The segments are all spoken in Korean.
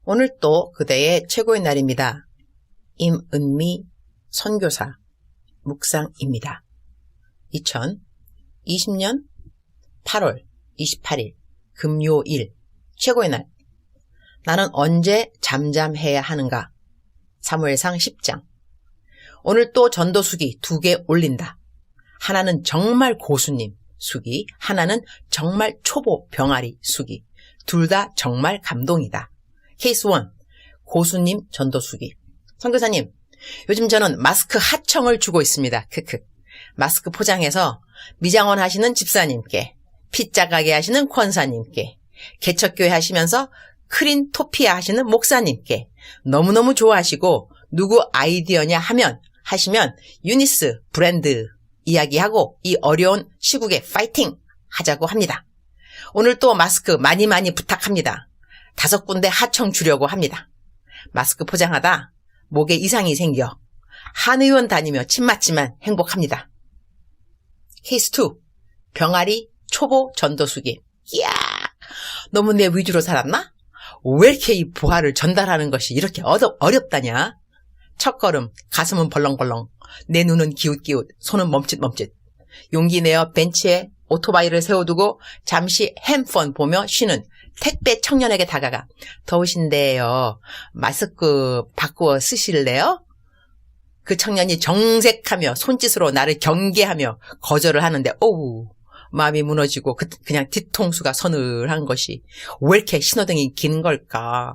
오늘 또 그대의 최고의 날입니다. 임은미 선교사 묵상입니다. 2020년 8월 28일 금요일 최고의 날. 나는 언제 잠잠해야 하는가? 사무엘상 10장. 오늘 또 전도수기 2개 올린다. 하나는 정말 고수님 수기, 하나는 정말 초보 병아리 수기. 둘 다 정말 감동이다. 케이스 1, 고수님 전도수기. 선교사님, 요즘 저는 마스크 하청을 주고 있습니다. 크크. 마스크 포장해서 미장원 하시는 집사님께, 피자 가게 하시는 권사님께, 개척교회 하시면서 크린토피아 하시는 목사님께 너무너무 좋아하시고 누구 아이디어냐 하시면 유니스 브랜드 이야기하고 이 어려운 시국에 파이팅 하자고 합니다. 오늘 또 마스크 많이 부탁합니다. 5군데 하청 주려고 합니다. 마스크 포장하다 목에 이상이 생겨 한의원 다니며 침 맞지만 행복합니다. 케이스 2, 병아리 초보 전도수기. 이야, 너무 내 위주로 살았나? 왜 이렇게 이 부활을 전달하는 것이 이렇게 어렵다냐? 첫걸음, 가슴은 벌렁벌렁, 내 눈은 기웃기웃, 손은 멈칫멈칫. 용기 내어 벤치에 오토바이를 세워두고 잠시 핸폰 보며 쉬는 택배 청년에게 다가가, 더우신데요, 마스크 바꾸어 쓰실래요? 그 청년이 정색하며 손짓으로 나를 경계하며 거절을 하는데 오우, 마음이 무너지고 그냥 뒤통수가 서늘한 것이 왜 이렇게 신호등이 긴 걸까?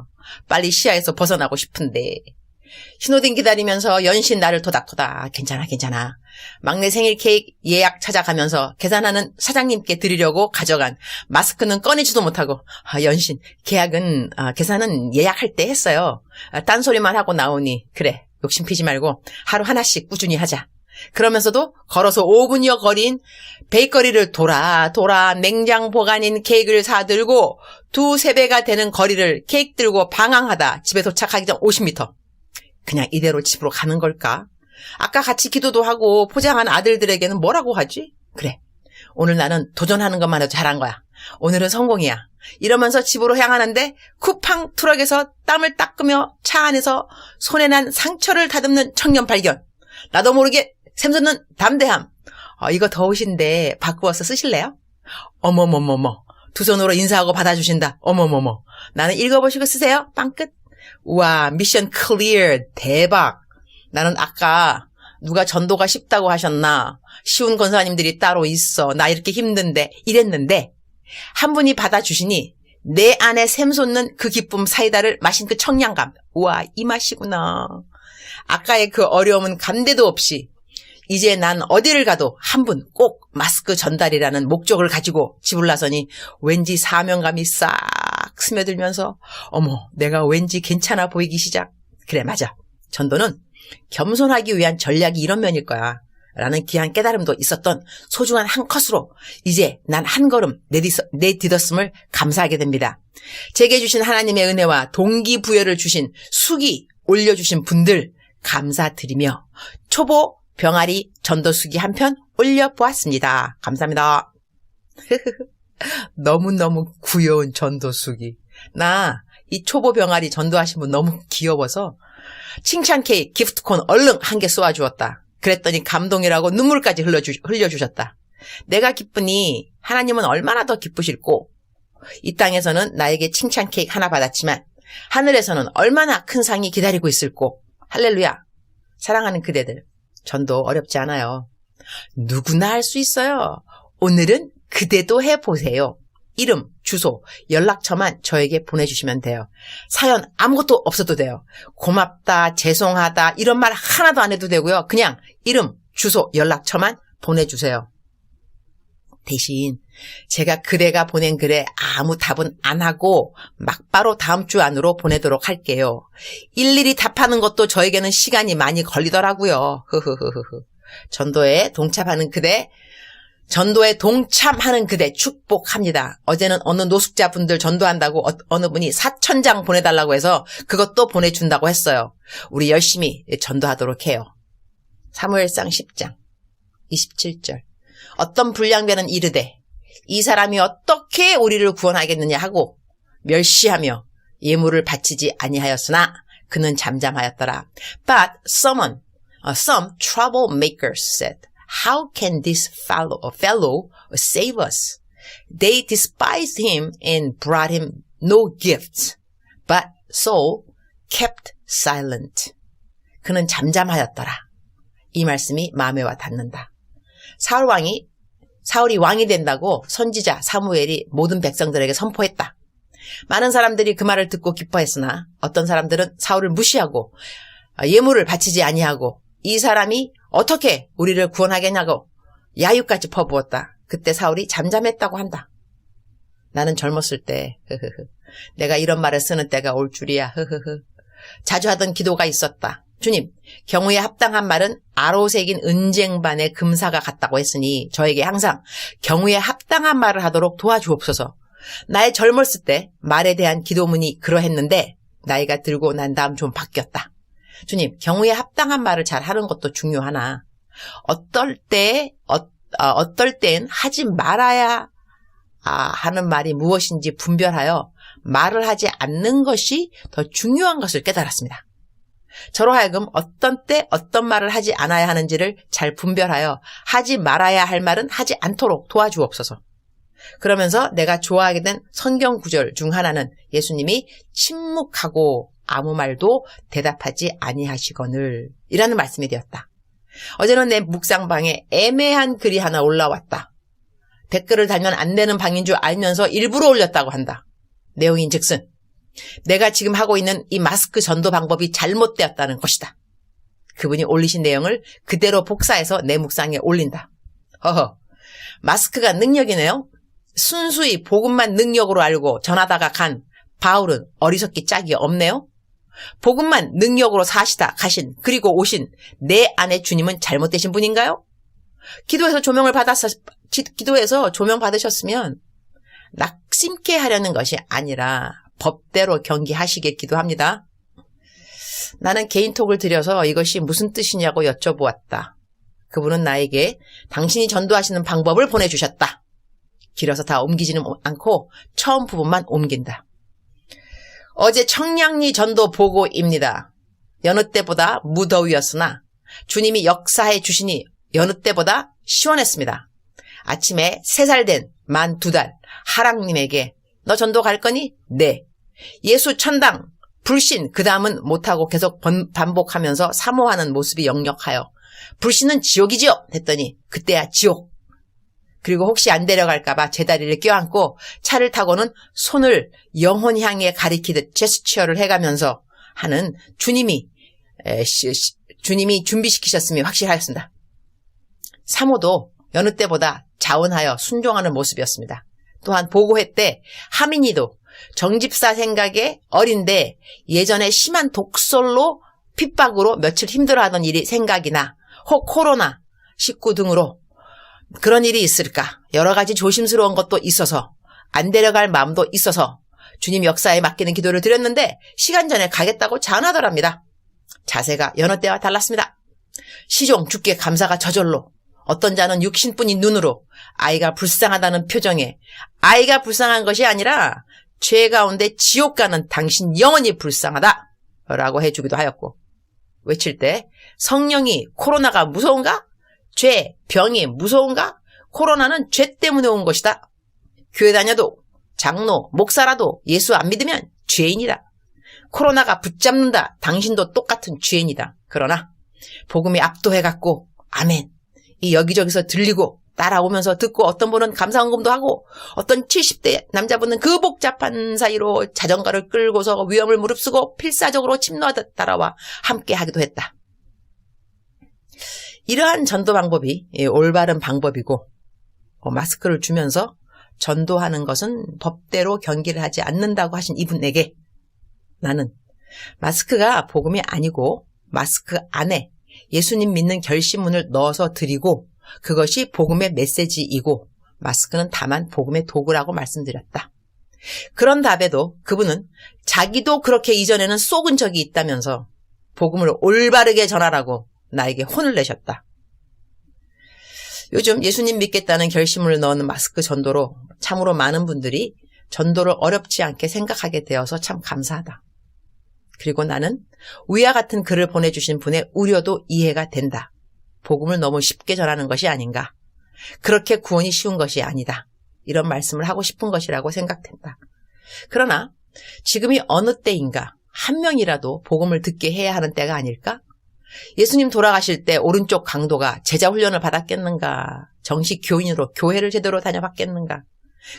빨리 시야에서 벗어나고 싶은데. 신호등 기다리면서 연신 나를 토닥토닥. 괜찮아. 막내 생일 케이크 예약 찾아가면서 계산하는 사장님께 드리려고 가져간 마스크는 꺼내지도 못하고, 연신 계산은 예약할 때 했어요. 딴소리만 하고 나오니 그래, 욕심 피지 말고 하루 하나씩 꾸준히 하자. 그러면서도 걸어서 5분여 거리인 베이커리를 돌아 냉장 보관인 케이크를 사들고 2-3배가 되는 거리를 케이크 들고 방황하다 집에 도착하기 전 50m. 그냥 이대로 집으로 가는 걸까? 아까 같이 기도도 하고 포장한 아들들에게는 뭐라고 하지? 그래, 오늘 나는 도전하는 것만 해도 잘한 거야. 오늘은 성공이야. 이러면서 집으로 향하는데 쿠팡 트럭에서 땀을 닦으며 차 안에서 손에 난 상처를 다듬는 청년 발견. 나도 모르게 샘솟는 담대함. 이거 더우신데 바꾸어서 쓰실래요? 어머머머머. 두 손으로 인사하고 받아주신다. 어머머머. 나는 읽어보시고 쓰세요. 빵끝. 우와, 미션 클리어. 대박. 나는 아까 누가 전도가 쉽다고 하셨나? 쉬운 권사님들이 따로 있어. 나 이렇게 힘든데 이랬는데 한 분이 받아주시니 내 안에 샘솟는 그 기쁨 사이다를 마신 그 청량감. 우와, 이 맛이구나. 아까의 그 어려움은 간데도 없이 이제 난 어디를 가도 한 분 꼭 마스크 전달이라는 목적을 가지고 집을 나서니 왠지 사명감이 싹 스며들면서 어머, 내가 왠지 괜찮아 보이기 시작. 그래, 맞아. 전도는 겸손하기 위한 전략이 이런 면일 거야 라는 귀한 깨달음도 있었던 소중한 한 컷으로 이제 난 한 걸음 내딛었음을 감사하게 됩니다. 제게 주신 하나님의 은혜와 동기부여를 주신 수기 올려주신 분들 감사드리며 초보 병아리 전도수기 한 편 올려보았습니다. 감사합니다. 너무너무 귀여운 전도수기. 나 이 초보 병아리 전도하신 분 너무 귀여워서 칭찬 케이크 기프트콘 얼른 한 개 쏘아주었다. 그랬더니 감동이라고 눈물까지 흘려주셨다. 내가 기쁘니 하나님은 얼마나 더 기쁘실꼬. 이 땅에서는 나에게 칭찬 케이크 하나 받았지만 하늘에서는 얼마나 큰 상이 기다리고 있을꼬. 할렐루야. 사랑하는 그대들, 전도 어렵지 않아요. 누구나 할 수 있어요. 오늘은 그대도 해보세요. 이름, 주소, 연락처만 저에게 보내주시면 돼요. 사연 아무것도 없어도 돼요. 고맙다, 죄송하다 이런 말 하나도 안 해도 되고요. 그냥 이름, 주소, 연락처만 보내주세요. 대신 제가 그대가 보낸 글에 아무 답은 안 하고 막바로 다음 주 안으로 보내도록 할게요. 일일이 답하는 것도 저에게는 시간이 많이 걸리더라고요. 전도에 동참하는 그대 축복합니다. 어제는 어느 노숙자분들 전도한다고 어느 분이 4,000장 보내달라고 해서 그것도 보내준다고 했어요. 우리 열심히 전도하도록 해요. 사무엘상 10장 27절. 어떤 불량배는 이르되 이 사람이 어떻게 우리를 구원하겠느냐 하고 멸시하며 예물을 바치지 아니하였으나 그는 잠잠하였더라. But some troublemakers said, How can this fellow save us? They despised him and brought him no gifts. But Saul kept silent. 그는 잠잠하였더라. 이 말씀이 마음에 와 닿는다. 사울이 왕이 된다고 선지자 사무엘이 모든 백성들에게 선포했다. 많은 사람들이 그 말을 듣고 기뻐했으나 어떤 사람들은 사울을 무시하고 예물을 바치지 아니하고 이 사람이 어떻게 우리를 구원하겠냐고 야유까지 퍼부었다. 그때 사울이 잠잠했다고 한다. 나는 젊었을 때 내가 이런 말을 쓰는 때가 올 줄이야. 자주 하던 기도가 있었다. 주님, 경우에 합당한 말은 아로 새긴 은쟁반의 금사가 같다고 했으니 저에게 항상 경우에 합당한 말을 하도록 도와주옵소서. 나의 젊었을 때 말에 대한 기도문이 그러했는데 나이가 들고 난 다음 좀 바뀌었다. 주님, 경우에 합당한 말을 잘 하는 것도 중요하나 어떨 땐 하지 말아야 하는 말이 무엇인지 분별하여 말을 하지 않는 것이 더 중요한 것을 깨달았습니다. 저로 하여금 어떤 때 어떤 말을 하지 않아야 하는지를 잘 분별하여 하지 말아야 할 말은 하지 않도록 도와주옵소서. 그러면서 내가 좋아하게 된 성경 구절 중 하나는 예수님이 침묵하고 아무 말도 대답하지 아니하시거늘 이라는 말씀이 되었다. 어제는 내 묵상방에 애매한 글이 하나 올라왔다. 댓글을 달면 안 되는 방인 줄 알면서 일부러 올렸다고 한다. 내용인즉슨 내가 지금 하고 있는 이 마스크 전도 방법이 잘못되었다는 것이다. 그분이 올리신 내용을 그대로 복사해서 내 묵상에 올린다. 마스크가 능력이네요. 순수히 복음만 능력으로 알고 전하다가 간 바울은 어리석기 짝이 없네요. 복음만 능력으로 사시다 가신 그리고 오신 내 안에 주님은 잘못되신 분인가요? 기도해서 조명 받으셨으면 낙심케 하려는 것이 아니라 법대로 경기하시길 기도합니다. 나는 개인톡을 드려서 이것이 무슨 뜻이냐고 여쭤보았다. 그분은 나에게 당신이 전도하시는 방법을 보내주셨다. 길어서 다 옮기지는 않고 처음 부분만 옮긴다. 어제 청량리 전도 보고입니다. 여느 때보다 무더위였으나 주님이 역사해 주시니 여느 때보다 시원했습니다. 아침에 3살 된 만 2달 하랑님에게 너 전도 갈 거니? 네. 예수 천당, 불신 그 다음은 못하고 계속 반복하면서 사모하는 모습이 역력하여 불신은 지옥이지요 했더니 그때야 지옥. 그리고 혹시 안 데려갈까봐 제 다리를 껴안고 차를 타고는 손을 영혼 향해 가리키듯 제스처를 해가면서 하는 주님이 준비시키셨음이 확실하였습니다. 사모도 여느 때보다 자원하여 순종하는 모습이었습니다. 또한 보고회 때 하민이도 정집사 생각에 어린데 예전에 심한 독설로 핍박으로 며칠 힘들어하던 일이 생각이나 혹 코로나 19 등으로 그런 일이 있을까 여러 가지 조심스러운 것도 있어서 안 데려갈 마음도 있어서 주님 역사에 맡기는 기도를 드렸는데 시간 전에 가겠다고 전하더랍니다. 자세가 여느 때와 달랐습니다. 시종 주께 감사가 저절로 어떤 자는 육신뿐인 눈으로 아이가 불쌍하다는 표정에 아이가 불쌍한 것이 아니라 죄 가운데 지옥 가는 당신 영원히 불쌍하다 라고 해주기도 하였고 외칠 때 성령이 코로나가 무서운가? 죄, 병이 무서운가? 코로나는 죄 때문에 온 것이다. 교회 다녀도 장로, 목사라도 예수 안 믿으면 죄인이다. 코로나가 붙잡는다. 당신도 똑같은 죄인이다. 그러나 복음이 압도해갖고 아멘. 이 여기저기서 들리고 따라오면서 듣고 어떤 분은 감사헌금도 하고 어떤 70대 남자분은 그 복잡한 사이로 자전거를 끌고서 위험을 무릅쓰고 필사적으로 침노 따라와 함께 하기도 했다. 이러한 전도 방법이 올바른 방법이고 마스크를 주면서 전도하는 것은 법대로 경기를 하지 않는다고 하신 이분에게 나는 마스크가 복음이 아니고 마스크 안에 예수님 믿는 결심문을 넣어서 드리고 그것이 복음의 메시지이고 마스크는 다만 복음의 도구라고 말씀드렸다. 그런 답에도 그분은 자기도 그렇게 이전에는 쏘은 적이 있다면서 복음을 올바르게 전하라고 나에게 혼을 내셨다. 요즘 예수님 믿겠다는 결심을 넣은 마스크 전도로 참으로 많은 분들이 전도를 어렵지 않게 생각하게 되어서 참 감사하다. 그리고 나는 위와 같은 글을 보내주신 분의 우려도 이해가 된다. 복음을 너무 쉽게 전하는 것이 아닌가. 그렇게 구원이 쉬운 것이 아니다. 이런 말씀을 하고 싶은 것이라고 생각된다. 그러나 지금이 어느 때인가 한 명이라도 복음을 듣게 해야 하는 때가 아닐까? 예수님 돌아가실 때 오른쪽 강도가 제자 훈련을 받았겠는가? 정식 교인으로 교회를 제대로 다녀봤겠는가?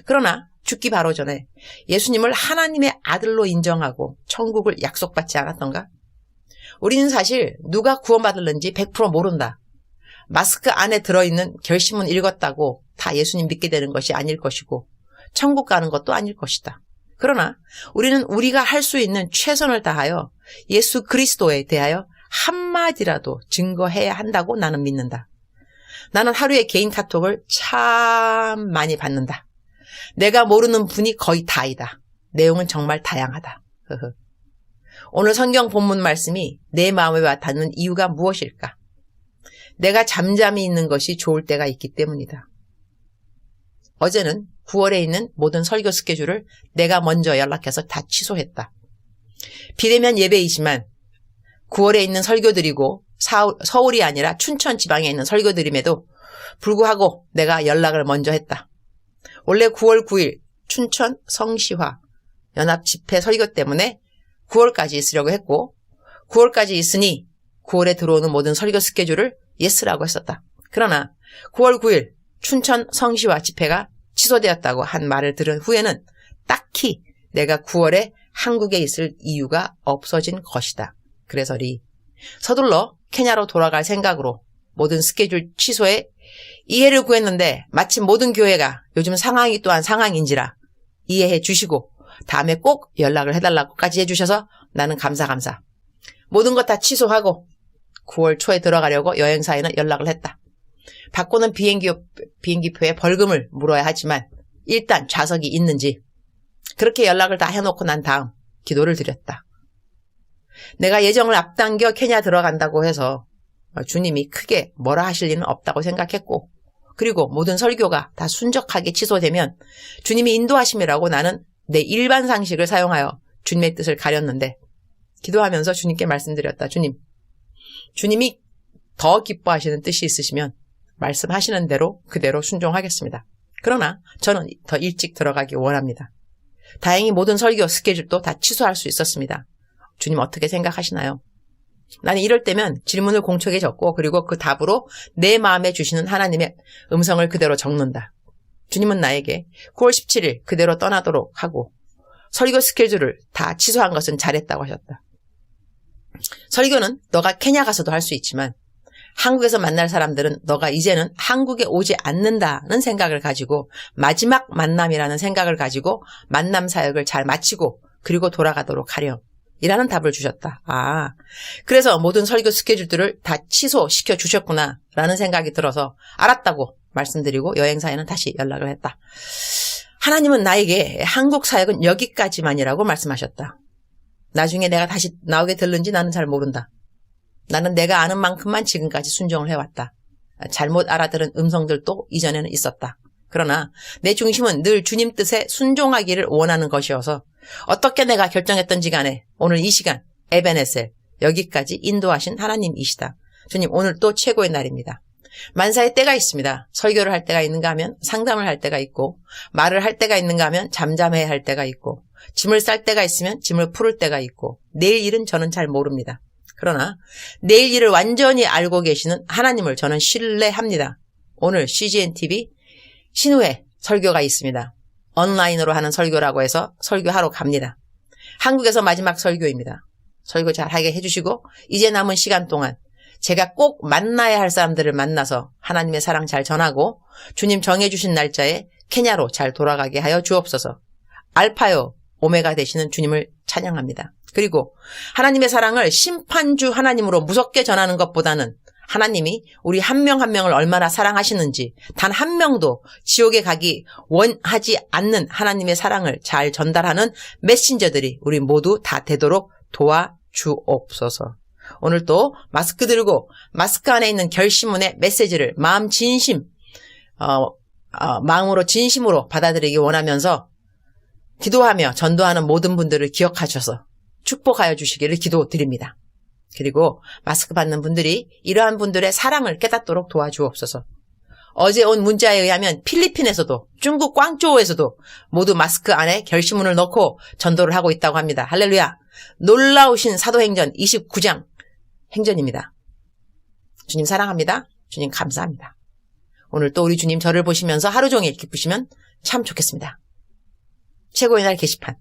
그러나 죽기 바로 전에 예수님을 하나님의 아들로 인정하고 천국을 약속받지 않았던가? 우리는 사실 누가 구원받을는지 100% 모른다. 마스크 안에 들어있는 결심은 읽었다고 다 예수님 믿게 되는 것이 아닐 것이고 천국 가는 것도 아닐 것이다. 그러나 우리는 우리가 할 수 있는 최선을 다하여 예수 그리스도에 대하여 한마디라도 증거해야 한다고 나는 믿는다. 나는 하루에 개인 카톡을 참 많이 받는다. 내가 모르는 분이 거의 다이다. 내용은 정말 다양하다. 오늘 성경 본문 말씀이 내 마음에 와 닿는 이유가 무엇일까? 내가 잠잠히 있는 것이 좋을 때가 있기 때문이다. 어제는 9월에 있는 모든 설교 스케줄을 내가 먼저 연락해서 다 취소했다. 비대면 예배이지만 9월에 있는 설교드리고 서울이 아니라 춘천 지방에 있는 설교드림에도 불구하고 내가 연락을 먼저 했다. 원래 9월 9일 춘천 성시화 연합집회 설교 때문에 9월까지 있으려고 했고 9월까지 있으니 9월에 들어오는 모든 설교 스케줄을 예스라고 했었다. 그러나 9월 9일 춘천 성시화 집회가 취소되었다고 한 말을 들은 후에는 딱히 내가 9월에 한국에 있을 이유가 없어진 것이다. 그래서리 서둘러 케냐로 돌아갈 생각으로 모든 스케줄 취소에 이해를 구했는데 마침 모든 교회가 요즘 상황이 또한 상황인지라 이해해 주시고 다음에 꼭 연락을 해달라고까지 해주셔서 나는 감사. 모든 것 다 취소하고 9월 초에 들어가려고 여행사에는 연락을 했다. 받고는 비행기표에 벌금을 물어야 하지만 일단 좌석이 있는지 그렇게 연락을 다 해놓고 난 다음 기도를 드렸다. 내가 예정을 앞당겨 케냐 들어간다고 해서 주님이 크게 뭐라 하실 리는 없다고 생각했고 그리고 모든 설교가 다 순적하게 취소되면 주님이 인도하심이라고 나는 내 일반 상식을 사용하여 주님의 뜻을 가렸는데 기도하면서 주님께 말씀드렸다. 주님이 더 기뻐하시는 뜻이 있으시면 말씀하시는 대로 그대로 순종하겠습니다. 그러나 저는 더 일찍 들어가기 원합니다. 다행히 모든 설교 스케줄도 다 취소할 수 있었습니다. 주님 어떻게 생각하시나요? 나는 이럴 때면 질문을 공책에 적고 그리고 그 답으로 내 마음에 주시는 하나님의 음성을 그대로 적는다. 주님은 나에게 9월 17일 그대로 떠나도록 하고 설교 스케줄을 다 취소한 것은 잘했다고 하셨다. 설교는 너가 케냐 가서도 할 수 있지만 한국에서 만날 사람들은 너가 이제는 한국에 오지 않는다는 생각을 가지고 마지막 만남이라는 생각을 가지고 만남 사역을 잘 마치고 그리고 돌아가도록 하렴. 이라는 답을 주셨다. 그래서 모든 설교 스케줄들을 다 취소시켜 주셨구나 라는 생각이 들어서 알았다고 말씀드리고 여행사에는 다시 연락을 했다. 하나님은 나에게 한국 사역은 여기까지만이라고 말씀하셨다. 나중에 내가 다시 나오게 될는지 나는 잘 모른다. 나는 내가 아는 만큼만 지금까지 순종을 해왔다. 잘못 알아들은 음성들도 이전에는 있었다. 그러나 내 중심은 늘 주님 뜻에 순종하기를 원하는 것이어서 어떻게 내가 결정했던지 간에 오늘 이 시간 에베네셀 여기까지 인도하신 하나님이시다. 주님 오늘 또 최고의 날입니다. 만사의 때가 있습니다. 설교를 할 때가 있는가 하면 상담을 할 때가 있고 말을 할 때가 있는가 하면 잠잠해야 할 때가 있고 짐을 쌀 때가 있으면 짐을 풀을 때가 있고 내일 일은 저는 잘 모릅니다. 그러나 내일 일을 완전히 알고 계시는 하나님을 저는 신뢰합니다. 오늘 CGNTV 신우회 설교가 있습니다. 온라인으로 하는 설교라고 해서 설교하러 갑니다. 한국에서 마지막 설교입니다. 설교 잘하게 해주시고 이제 남은 시간 동안 제가 꼭 만나야 할 사람들을 만나서 하나님의 사랑 잘 전하고 주님 정해주신 날짜에 케냐로 잘 돌아가게 하여 주옵소서. 알파요 오메가 되시는 주님을 찬양합니다. 그리고 하나님의 사랑을 심판주 하나님으로 무섭게 전하는 것보다는 하나님이 우리 한 명 한 명을 얼마나 사랑하시는지 단 한 명도 지옥에 가기 원하지 않는 하나님의 사랑을 잘 전달하는 메신저들이 우리 모두 다 되도록 도와주옵소서. 오늘 또 마스크 들고 마스크 안에 있는 결심문의 메시지를 마음으로 진심으로 받아들이기 원하면서 기도하며 전도하는 모든 분들을 기억하셔서 축복하여 주시기를 기도드립니다. 그리고 마스크 받는 분들이 이러한 분들의 사랑을 깨닫도록 도와주옵소서. 어제 온 문자에 의하면 필리핀에서도 중국 광저우에서도 모두 마스크 안에 결시문을 넣고 전도를 하고 있다고 합니다. 할렐루야. 놀라우신 사도행전 29장 행전입니다. 주님 사랑합니다. 주님 감사합니다. 오늘 또 우리 주님 저를 보시면서 하루 종일 기쁘시면 참 좋겠습니다. 최고의 날 게시판.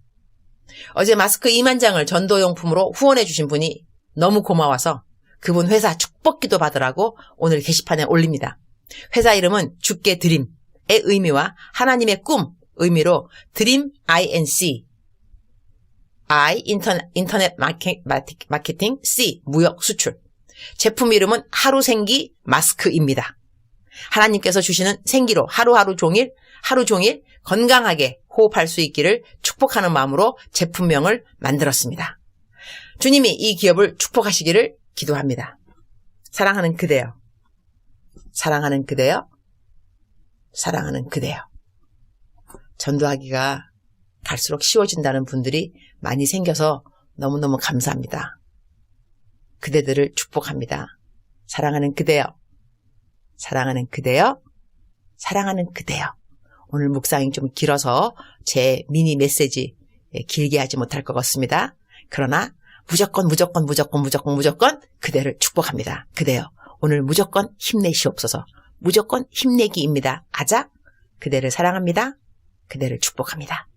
어제 마스크 2만 장을 전도용품으로 후원해 주신 분이 너무 고마워서 그분 회사 축복기도 받으라고 오늘 게시판에 올립니다. 회사 이름은 주께 드림의 의미와 하나님의 꿈 의미로 드림 INC I 인터넷 마케팅 C 무역 수출 제품 이름은 하루생기 마스크입니다. 하나님께서 주시는 생기로 하루 종일 건강하게 호흡할 수 있기를 축복하는 마음으로 제품명을 만들었습니다. 주님이 이 기업을 축복하시기를 기도합니다. 사랑하는 그대여. 사랑하는 그대여. 사랑하는 그대여. 전도하기가 갈수록 쉬워진다는 분들이 많이 생겨서 너무너무 감사합니다. 그대들을 축복합니다. 사랑하는 그대여. 사랑하는 그대여. 사랑하는 그대여. 오늘 묵상이 좀 길어서 제 미니 메시지 길게 하지 못할 것 같습니다. 그러나 무조건 그대를 축복합니다. 그대여. 오늘 무조건 힘내시옵소서. 무조건 힘내기입니다. 아자. 그대를 사랑합니다. 그대를 축복합니다.